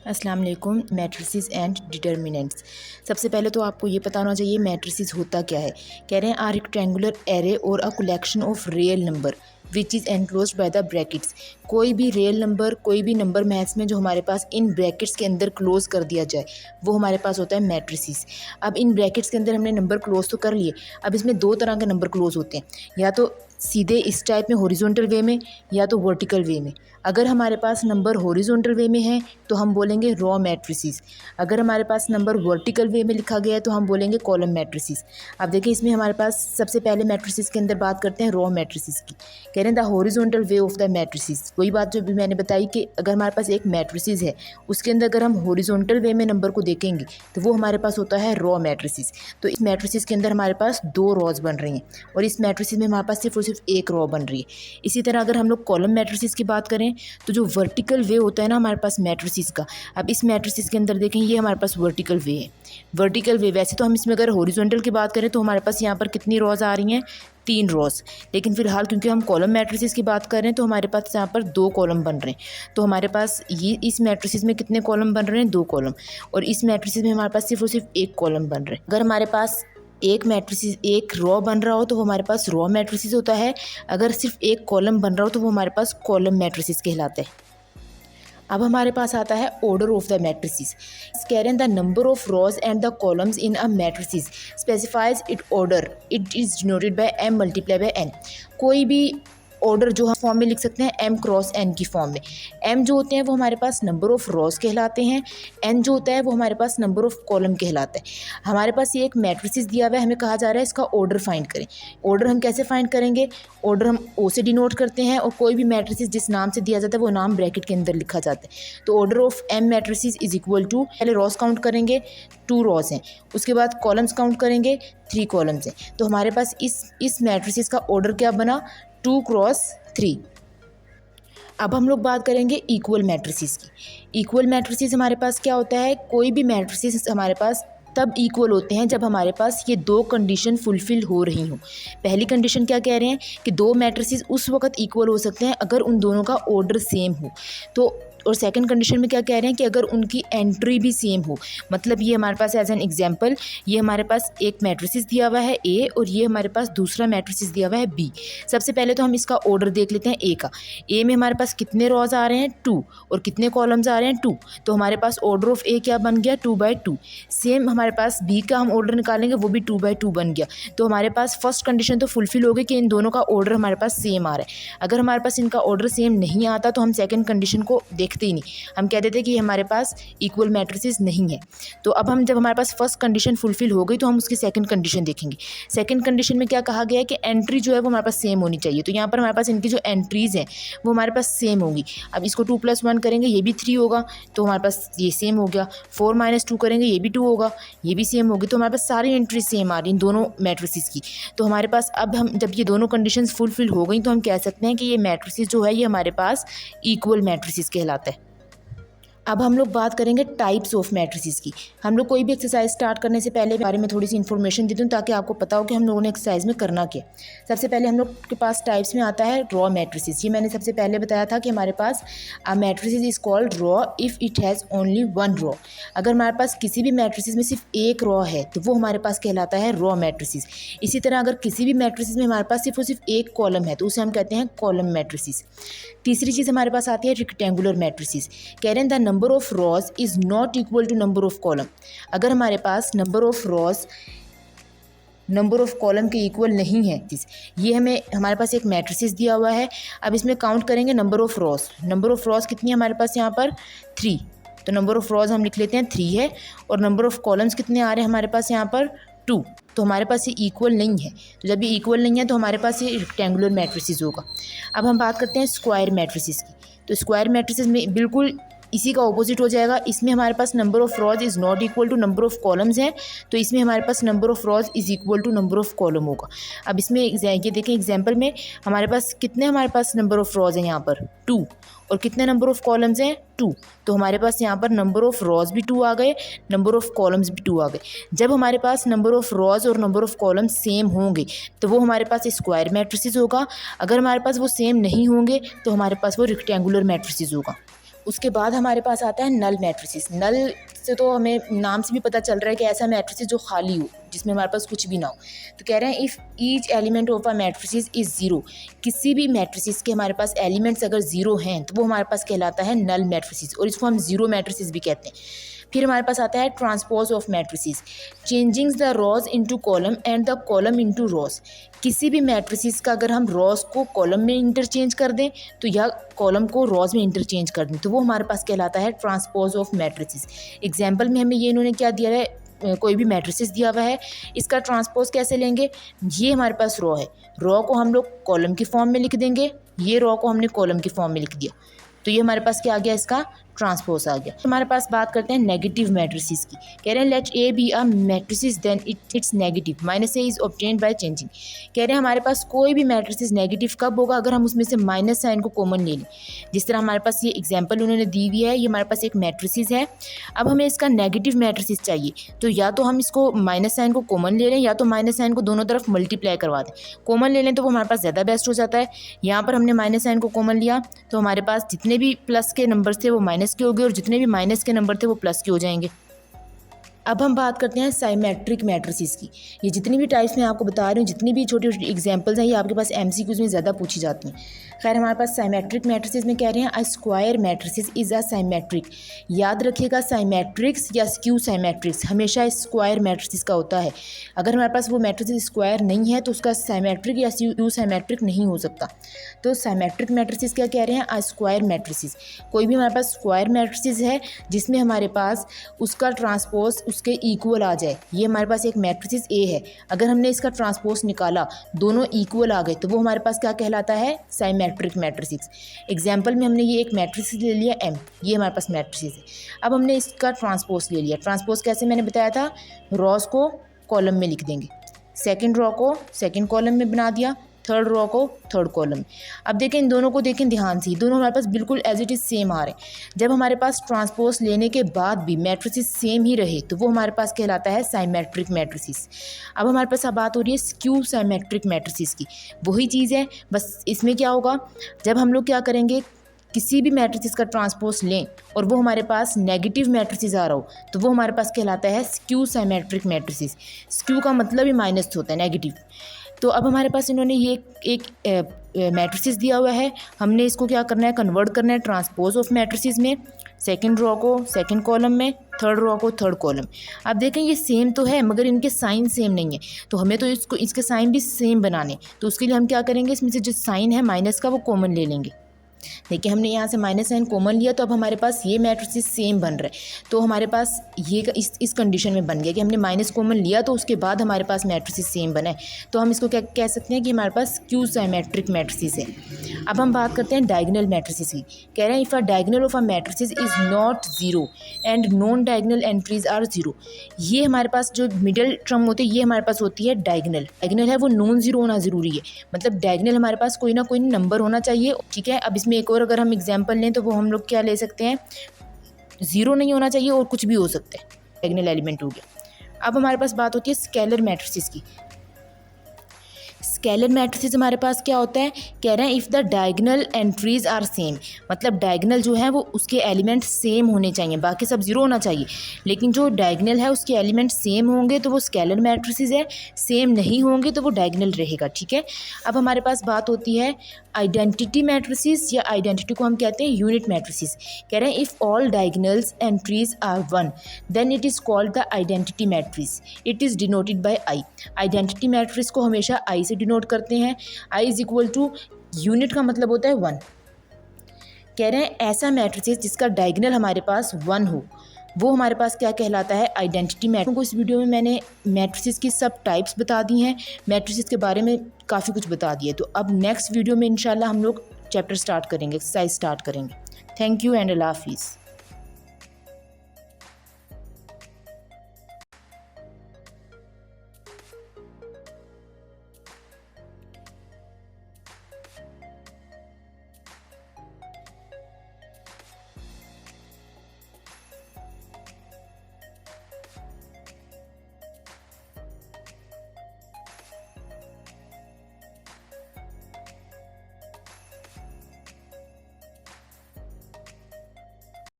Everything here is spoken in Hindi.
अस्सलाम वालेकुम। Matrices and determinants. सबसे पहले तो आपको ये पता होना चाहिए मैट्रिसेस होता क्या है। कह रहे हैं आर रेक्टेंगुलर एरे और a collection of real number which is enclosed by the brackets. कोई भी रियल नंबर, कोई भी नंबर मैथ्स में जो हमारे पास इन ब्रैकेट्स के अंदर क्लोज कर दिया जाए वो हमारे पास होता है मैट्रिसेस। अब इन ब्रैकेट्स के अंदर हमने नंबर क्लोज तो कर लिए। अब इसमें दो तरह के नंबर क्लोज होते हैं, या तो सीधे इस टाइप में हॉरिजॉन्टल वे में या तो वर्टिकल वे में। अगर हमारे पास नंबर हॉरिजॉन्टल वे में है तो हम बोलेंगे रॉ मैट्रिसेस। अगर हमारे पास नंबर वर्टिकल वे में लिखा गया है तो हम बोलेंगे कॉलम मैट्रिसेस। अब देखिए इसमें हमारे पास सबसे पहले मैट्रिसेस के अंदर बात करते हैं रॉ मैट्रिसेस की। कह रहे हैं the horizontal way of the matrices. वही बात जो भी मैंने बताई कि अगर हमारे पास एक मैट्रिसेस है उसके अंदर अगर हम हॉरिजॉन्टल वे में नंबर को देखेंगे तो वो हमारे पास होता है रॉ मैट्रिसेस। तो इस मैट्रिसेस के अंदर हमारे पास दो रॉज बन रही हैं और इस मैट्रिसेस में हमारे पास सिर्फ और सिर्फ एक रॉ बन रही है। इसी तरह अगर हम लोग कॉलम मैट्रिसेस की बात करें तो जो वर्टिकल वे होता है ना हमारे पास मैट्रिसेस का, अब इस मैट्रिसेस के अंदर देखें ये हमारे पास वर्टिकल वे है। वर्टिकल वे, वैसे तो हम इसमें अगर हॉरिजॉन्टल की बात करें तो हमारे पास यहाँ पर कितनी रॉज आ रही हैं, 3 रॉज। लेकिन फिलहाल क्योंकि हम कॉलम मैट्रिसेस की बात कर रहे हैं तो हमारे पास यहाँ पर 2 कॉलम बन रहे हैं। तो हमारे पास ये इस मैट्रिसेस में कितने कॉलम बन रहे हैं, 2 कॉलम। और इस मैट्रिसेस में हमारे पास सिर्फ और सिर्फ 1 कॉलम बन रहे हैं। अगर हमारे पास एक मैट्रिसेस एक रॉ बन रहा हो तो वो हमारे पास रॉ मैट्रिसेस होता है। अगर सिर्फ एक कॉलम बन रहा हो तो वो हमारे पास कॉलम मैट्रिसेस कहलाता है। अब हमारे पास आता है ऑर्डर ऑफ द मैट्रिसेस। कह रहे हैं the number of rows and the columns in a matrices specifies it order, it is denoted bye m multiply by n। कोई भी ऑर्डर जो हम फॉर्म में लिख सकते हैं m क्रॉस n की फॉर्म में। m जो होते हैं वो हमारे पास नंबर ऑफ रॉज कहलाते हैं, n जो होता है वो हमारे पास नंबर ऑफ कॉलम कहलाता है। हमारे पास ये एक मैट्रिसेस दिया हुआ है, हमें कहा जा रहा है इसका ऑर्डर फाइंड करें। ऑर्डर हम कैसे फाइंड करेंगे, ऑर्डर हम ओ से डिनोट करते हैं और कोई भी मैट्रिसेस जिस नाम से दिया जाता है वो नाम ब्रैकेट के अंदर लिखा जाता है। तो order of m matrices is equal to, पहले रॉज काउंट करेंगे 2 रॉज हैं, उसके बाद कॉलम्स काउंट करेंगे 3 कॉलम्स हैं। तो हमारे पास इस मैट्रिसेस का ऑर्डर क्या बना, 2 क्रॉस 3। अब हम लोग बात करेंगे इक्वल मैट्रिसेस की। इक्वल मैट्रिसेस हमारे पास क्या होता है, कोई भी मैट्रिसेस हमारे पास तब इक्वल होते हैं जब हमारे पास ये 2 कंडीशन फुलफिल हो रही हों। पहली कंडीशन क्या कह रहे हैं कि 2 मैट्रिसेस उस वक्त इक्वल हो सकते हैं अगर उन दोनों का ऑर्डर सेम हो। तो और सेकंड कंडीशन में क्या कह रहे हैं कि अगर उनकी एंट्री भी सेम हो। मतलब ये हमारे पास एज एन एग्जांपल, ये हमारे पास एक मैट्रिसेस दिया हुआ है ए और ये हमारे पास दूसरा मैट्रिसेस दिया हुआ है बी। सबसे पहले तो हम इसका ऑर्डर देख लेते हैं ए का। ए में हमारे पास कितने रॉज आ रहे हैं, 2, और कितने कॉलम्स आ रहे हैं, 2। तो हमारे पास ऑर्डर ऑफ ए क्या बन गया, 2/2। सेम हमारे पास बी का हम ऑर्डर निकालेंगे वो भी 2/2 बन गया। तो हमारे पास फर्स्ट कंडीशन तो फुलफिल हो गई कि इन दोनों का ऑर्डर हमारे पास सेम आ रहा है। अगर हमारे पास इनका ऑर्डर सेम नहीं आता तो हम सेकंड कंडीशन को देखते ही नहीं, हम कह देते कि हमारे पास इक्वल मैट्रिसेस नहीं है। तो अब हम जब हमारे पास फर्स्ट कंडीशन फुलफिल हो गई तो हम उसकी सेकंड कंडीशन देखेंगे। सेकंड कंडीशन में क्या कहा गया है कि एंट्री जो है वो हमारे पास सेम होनी चाहिए। तो यहाँ पर हमारे पास इनकी जो एंट्रीज़ हैं वो हमारे पास सेम होंगी। अब इसको 2 + 1 करेंगे ये भी 3 होगा, तो हमारे पास ये सेम हो गया। 4 - 2 करेंगे ये भी 2 होगा, ये भी सेम होगी। तो हमारे पास सारी एंट्री सेम आ रही हैं दोनों मैट्रिसेस की। तो हमारे पास अब हम जब ये दोनों कंडीशंस फुलफिल हो गई तो हम कह सकते हैं कि ये मैट्रिसेस जो है ये हमारे पास इक्वल मैट्रिसेस कहलाता है। अब हम लोग बात करेंगे टाइप्स ऑफ मैट्रिसेस की। हम लोग कोई भी एक्सरसाइज स्टार्ट करने से पहले बारे में थोड़ी सी इन्फॉर्मेशन दे दूँ ताकि आपको पता हो कि हम लोगों ने एक्सरसाइज में करना क्या। सबसे पहले हम लोग के पास टाइप्स में आता है रॉ मैट्रिसेस। ये मैंने सबसे पहले बताया था कि हमारे पास matrices is called row if it has only 1 row. अगर हमारे पास किसी भी मैट्रिसेस में सिर्फ एक रॉ है तो वो हमारे पास कहलाता है रॉ मैट्रिसेस। इसी तरह अगर किसी भी मैट्रिसेस में हमारे पास सिर्फ और सिर्फ एक कॉलम है तो उसे हम कहते हैं कॉलम मैट्रिसेस। तीसरी चीज़ हमारे पास आती है रेक्टेंगुलर मैट्रिसेस। कह रहे हैं the number of rows is not equal to number of column. अगर हमारे पास number of rows number of column के इक्वल नहीं है, ये हमें हमारे पास एक मैट्रिसेस दिया हुआ है। अब इसमें काउंट करेंगे number of rows. Number of rows कितनी है हमारे पास यहाँ पर, 3। तो नंबर ऑफ रॉज हम लिख लेते हैं 3 है। और नंबर ऑफ कॉलम्स कितने आ रहे हैं हमारे पास यहाँ पर, 2। तो हमारे पास ये इक्वल नहीं है। तो जब ये इक्वल नहीं है तो हमारे पास ये रेक्टेंगुलर मैट्रिसेस होगा। अब हम बात करते हैं स्क्वायर मैट्रिसेस की। तो स्क्वायर मैट्रिसेस में बिल्कुल इसी का ऑपोजिट हो जाएगा। इसमें हमारे पास number of rows is not equal to number of columns हैं, तो इसमें हमारे पास number of rows is equal to number of column होगा। अब इसमें ये देखें एग्जांपल में हमारे पास कितने हमारे पास नंबर ऑफ रॉज हैं यहाँ पर, 2। और कितने नंबर ऑफ कॉलम्स हैं, 2। तो हमारे पास यहाँ पर नंबर ऑफ रॉज भी 2 आ गए, नंबर ऑफ कॉलम्स भी 2 आ गए। जब हमारे पास नंबर ऑफ रॉज और नंबर ऑफ कॉलम्स सेम होंगे तो वो हमारे पास स्क्वायर मैट्रिसेस होगा। अगर हमारे पास वो सेम नहीं होंगे तो हमारे पास वो रेक्टेंगुलर मैट्रिसेस होगा। उसके बाद हमारे पास आता है नल मैट्रिसेस। नल से तो हमें नाम से भी पता चल रहा है कि ऐसा मैट्रिसेस जो खाली हो, जिसमें हमारे पास कुछ भी ना हो। तो कह रहे हैं if each element of a matrices is zero, किसी भी मैट्रिसेस के हमारे पास एलिमेंट्स अगर ज़ीरो हैं तो वो हमारे पास कहलाता है नल मैट्रिसेस, और इसको हम ज़ीरो मैट्रिसेस भी कहते हैं। फिर हमारे पास आता है transpose of matrices, changing the rows into column and the column into rows. किसी भी मैट्रिसेस का अगर हम रॉज को कॉलम में इंटरचेंज कर दें तो या कॉलम को रॉज में इंटरचेंज कर दें तो वो हमारे पास कहलाता है ट्रांसपोज ऑफ मैट्रिसेस। एग्जाम्पल में हमें ये इन्होंने क्या दिया है, कोई भी मैट्रिसेस दिया हुआ है, इसका ट्रांसपोज कैसे लेंगे। ये हमारे पास रॉ है, रॉ को हम लोग कॉलम की फॉर्म में लिख देंगे, ये रॉ को हमने कॉलम की फॉर्म में लिख दिया, तो ये हमारे पास क्या आ गया, इसका ट्रांसपोज आ गया। हमारे पास बात करते हैं नेगेटिव मैट्रिसेस की। कह रहे हैं let A be a matrices then it's negative minus A is obtained by changing. कह रहे हैं हमारे पास कोई भी मैट्रिसेस नेगेटिव कब होगा, अगर हम उसमें से माइनस साइन को कॉमन ले लें। जिस तरह हमारे पास ये एग्जांपल उन्होंने दी हुई है, ये हमारे पास एक मैट्रिसेस है, अब हमें इसका नेगेटिव मैट्रिसेस चाहिए, तो या तो हम इसको माइनस साइन को कॉमन ले लें या तो माइनस साइन को दोनों तरफ मल्टीप्लाई करवा दें। कॉमन ले लें तो वो हमारे पास ज़्यादा बेस्ट हो जाता है। यहाँ पर हमने माइनस साइन को कॉमन लिया तो हमारे पास जितने भी प्लस के नंबर थे वो माइनस के हो गए और जितने भी माइनस के नंबर थे वो प्लस के हो जाएंगे। अब हम बात करते हैं साइमेट्रिक मैट्रिसेस की। ये जितनी भी टाइप्स मैं आपको बता रही हूँ, जितनी भी छोटी छोटी एग्जांपल्स हैं, ये आपके पास एमसीक्यूज में ज़्यादा पूछी जाती हैं। खैर हमारे पास साइमेट्रिक मैट्रिसेस में कह रहे हैं a square matrices is a symmetric. याद रखिएगा साइमेट्रिक्स या स्क्यू साइमेट्रिक्स हमेशा स्क्वायर मैट्रिसेस का होता है। अगर हमारे पास वो मैट्रिसेस स्क्वायर नहीं है तो उसका साइमेट्रिक या स्क्यू साइमेट्रिक नहीं हो सकता। तो साइमेट्रिक मैट्रिसेस क्या कह रहे हैं, अ स्क्वायर मैट्रिसेस। कोई भी हमारे पास स्क्वायर मैट्रिसेस है जिसमें हमारे पास उसका ट्रांसपोज उसके इक्वल आ जाए। ये हमारे पास एक मैट्रिसेस ए है, अगर हमने इसका ट्रांसपोज निकाला दोनों इक्वल आ गए तो वो हमारे पास क्या कहलाता है, साइमेट्रिक मैट्रिसेस। एग्जांपल में हमने ये एक मैट्रिसेस ले लिया एम, ये हमारे पास मैट्रिसेस है। अब हमने इसका ट्रांसपोज ले लिया। ट्रांसपोज कैसे मैंने बताया था, रॉस को कॉलम में लिख देंगे, सेकेंड रॉ को सेकेंड कॉलम में बना दिया, थर्ड रॉ को थर्ड कॉलम। अब देखें इन दोनों को, देखें ध्यान से, दोनों हमारे पास बिल्कुल एज इट इज़ सेम आ रहे हैं। जब हमारे पास ट्रांसपोज लेने के बाद भी मैट्रिसेस सेम ही रहे तो वो हमारे पास कहलाता है साइमेट्रिक मैट्रिसेस। अब हमारे पास अब बात हो रही है स्क्यू साइमेट्रिक मैट्रिसेस की। वही चीज़ है, बस इसमें क्या होगा, जब हम लोग क्या करेंगे, किसी भी मैट्रिसेस का ट्रांसपोज लें और वो हमारे पास नेगेटिव मैट्रिसेस आ रहा हो तो वो हमारे पास कहलाता है स्क्यू साइमेट्रिक मैट्रिसेस। स्क्यू का मतलब ही माइनस होता है, नेगेटिव। तो अब हमारे पास इन्होंने ये एक मैट्रिसेस दिया हुआ है, हमने इसको क्या करना है, कन्वर्ट करना है ट्रांसपोज ऑफ मैट्रिसेस में। सेकंड रॉ को सेकंड कॉलम में, थर्ड रॉ को थर्ड कॉलम। अब देखें ये सेम तो है मगर इनके साइन सेम नहीं है, तो हमें तो इसको इसके साइन भी सेम बनाने, तो उसके लिए हम क्या करेंगे, इसमें से जो साइन है माइनस का वो कॉमन ले लेंगे। देखिए हमने यहाँ से माइनस साइन कॉमन लिया तो अब हमारे पास ये मैट्रिसेस सेम बन रहे हैं। तो हमारे पास ये इस कंडीशन में बन गया कि हमने माइनस कॉमन लिया तो उसके बाद हमारे पास मैट्रिसेस सेम बना है, तो हम इसको क्या कह सकते हैं कि हमारे पास स्क्यू साइमेट्रिक मैट्रिसेस है। अब हम बात करते हैं डायगोनल मैट्रिसेस की। कह रहे हैं if a diagonal of a matrices is not zero and non diagonal entries are zero. ये हमारे पास जो मिडल टर्म होती है ये हमारे पास होती है डायगोनल। डायगोनल है वो नॉन जीरो होना ज़रूरी है, मतलब डायगोनल हमारे पास कोई ना कोई नंबर होना चाहिए, ठीक है। अब इसमें एक और अगर हम एग्जांपल लें तो वो हम लोग क्या ले सकते हैं, ज़ीरो नहीं होना चाहिए और कुछ भी हो सकता है, डायगोनल एलिमेंट हो गया। अब हमारे पास बात होती है स्केलर मैट्रिसेस की। स्केलर मैट्रिसेस हमारे पास क्या होता है, कह रहे हैं if the diagonal entries are same, मतलब डायगोनल जो है वो उसके एलिमेंट सेम होने चाहिए, बाकी सब जीरो होना चाहिए, लेकिन जो डायगोनल है उसके एलिमेंट सेम होंगे तो वो स्केलर मैट्रिसेस है, सेम नहीं होंगे तो वो डायगोनल रहेगा, ठीक है। अब हमारे पास बात होती है आइडेंटिटी मैट्रिसेस, या आइडेंटिटी को हम कहते हैं यूनिट मैट्रिसेस। कह रहे हैं if all diagonals entries are one then it is called the identity matrix, it is denoted by I. Identity matrix को हमेशा आई से डिनोट करते हैं, I is equal to unit का मतलब होता है वन। कह रहे हैं ऐसा मैट्रिसेस जिसका डायगोनल हमारे पास वन हो वो हमारे पास क्या कहलाता है, आइडेंटिटी मैट्रिस। इस वीडियो में मैंने मैट्रिसेस की सब टाइप्स बता दी हैं, मैट्रिसेस के बारे में काफ़ी कुछ बता दिया। तो अब नेक्स्ट वीडियो में इंशाल्लाह हम लोग चैप्टर स्टार्ट करेंगे, एक्सरसाइज स्टार्ट करेंगे। थैंक यू एंड अल्लाह हाफिज़।